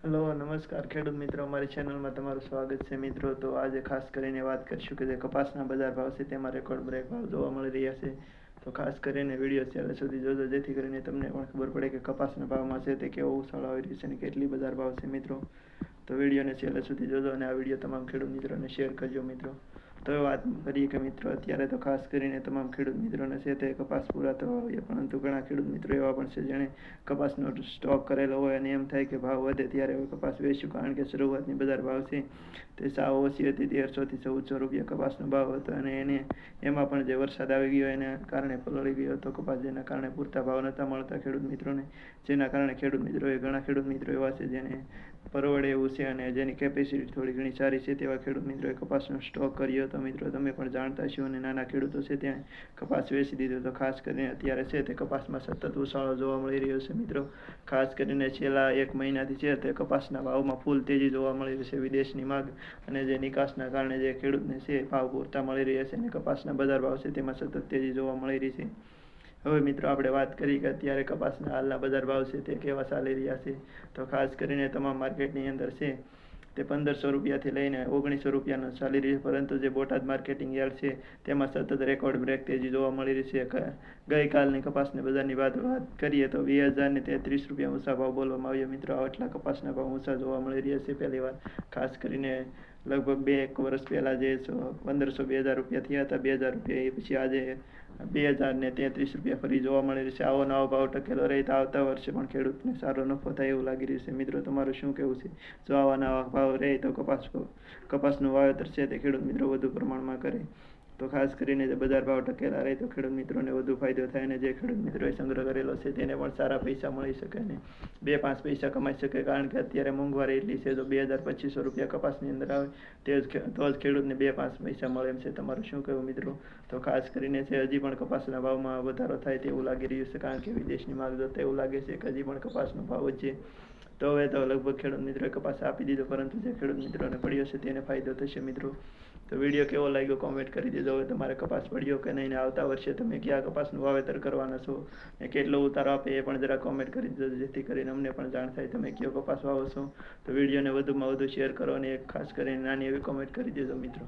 Hello નમસ્કાર ખેડૂત મિત્રો, અમારી ચેનલમાં તમારું સ્વાગત છે મિત્રો. તો આજે ખાસ કરીને વાત કરીશું કે જે કપાસના બજાર ભાવ છે તેમાં રેકોર્ડ બ્રેક ભાવ જોવા મળી રહ્યા છે. તો ખાસ કરીને વિડીયો છેલ્લે સુધી જોજો, જેથી કરીને તમને પણ ખબર પડે કે કપાસના ભાવમાં છે તે કેવો ઉછાળો આવી રહ્યો છે અને કેટલી બજાર ભાવ છે મિત્રો. તો વિડીયોને છેલ્લે સુધી જોજો અને આ વિડીયો તમામ ખેડૂત મિત્રોને શેર કરજો મિત્રો. તો વાત કરીએ કે મિત્રો અત્યારે તો ખાસ કરીને તમામ ખેડૂત મિત્રોને છે તે કપાસ પૂરા થવા આવ્યા, પરંતુ ઘણા ખેડૂત મિત્રો એવા પણ છે જેણે કપાસનો સ્ટોક કરેલો હોય અને એમ થાય કે ભાવ વધે ત્યારે હવે કપાસ વેચ્યું, કારણ કે શરૂઆતની બજાર ભાવ છે તે સાવ ઓછી હતી. 1300 થી 1400 રૂપિયા કપાસનો ભાવ હતો અને એમાં પણ જે વરસાદ આવી ગયો એના કારણે પલળી ગયો હતો કપાસ, જેના કારણે પૂરતા ભાવ નહોતા મળતા ખેડૂત મિત્રોને, જેના કારણે ઘણા ખેડૂત મિત્રો એવા છે જેને પરવડે એવું છે અને જેની કેપેસિટી થોડી ઘણી સારી છે તેવા ખેડૂત મિત્રોએ કપાસનો સ્ટોક કર્યો હતો મિત્રો. તમે પણ જાણતા છો અને નાના ખેડૂતો છે ત્યાં કપાસ વેચી દીધો. તો ખાસ કરીને અત્યારે છે તે કપાસમાં સતત ઉછાળો જોવા મળી રહ્યો છે મિત્રો. ખાસ કરીને છેલ્લા 1 મહિનાથી છે તે કપાસના ભાવમાં ફૂલ તેજી જોવા મળી રહી છે. વિદેશની માંગ અને જે નિકાસના કારણે જે ખેડૂતને છે ભાવ પૂરતા મળી રહ્યા છે અને કપાસના બજાર ભાવ છે તેમાં સતત તેજી જોવા મળી રહી છે. હવે મિત્રો આપણે વાત કરી કે અત્યારે કપાસના હાલના બજાર ભાવ છે તે કેવા ચાલી રહ્યા છે. તો ખાસ કરીને તમામ માર્કેટની અંદર છે તે 1500 રૂપિયાથી લઈને 1900 રૂપિયાનો ચાલી રહ્યું છે, પરંતુ જે બોટાદ માર્કેટિંગ યાર્ડ છે તેમાં સતત રેકોર્ડ બ્રેક તેજી જોવા મળી રહી છે. ગઈકાલની કપાસની બજારની વાત કરીએ તો 2033 રૂપિયા ઊંચા ભાવ બોલવામાં આવ્યો મિત્રો. આટલા કપાસના ભાવ ઊંચા જોવા મળી રહ્યા છે પહેલી વાર. ખાસ કરીને લગભગ 2-1 વર્ષ પહેલાં જે 1500-2000 રૂપિયા થયા હતા, 2000 રૂપિયા, એ પછી આજે 2033 રૂપિયા ફરી જોવા મળી રહ્યું છે. આવો નવો ભાવ ટકેલો રહે તો આવતા વર્ષે પણ ખેડૂતને સારો નફો થાય એવું લાગી રહ્યું છે મિત્રો. તમારું શું કહેવું છે? જો આવા નવા ભાવ રહે તો કપાસનું વાવેતર છે તે ખેડૂત મિત્રો વધુ પ્રમાણમાં કરે તો ખાસ કરીને જે બજાર ભાવ ટકેલા રહે તો ખેડૂત મિત્રોને વધુ ફાયદો થાય અને જે ખેડૂત મિત્રોએ સંગ્રહ કરેલો છે તેને પણ સારા પૈસા મળી શકે અને 2-5 પૈસા કમાઈ શકે, કારણ કે અત્યારે મોંઘવારી એટલી છે. તો 2200-2500 રૂપિયા કપાસની અંદર આવે તો જ ખેડૂતને 2-5 પૈસા મળે એમ છે. તમારું શું કહેવું મિત્રો? તો ખાસ કરીને છે હજી પણ કપાસના ભાવમાં વધારો થાય તેવું લાગી રહ્યું છે, કારણ કે વિદેશની માંગ જોતા એવું લાગે છે કે હજી પણ કપાસનો ભાવ વધશે. તો હવે તો લગભગ ખેડૂત મિત્રોએ કપાસ આપી દીધો, પરંતુ જે ખેડૂત મિત્રોને પડ્યો છે તેને ફાયદો થશે મિત્રો. તો વિડીયો કેવો લાગ્યો કોમેન્ટ કરી દેજો. હવે તમારે કપાસ પડ્યો કે નહીં, ને આવતા વર્ષે તમે કયા કપાસનું વાવેતર કરવાના છો ને કેટલો ઉતારો આપે એ પણ જરા કોમેન્ટ કરી દેજો, જેથી કરીને અમને પણ જાણ થાય તમે કયો કપાસ વાવો છો. તો વિડીયોને વધુમાં વધુ શેર કરો અને ખાસ કરીને નાની એવી કોમેન્ટ કરી દેજો મિત્રો.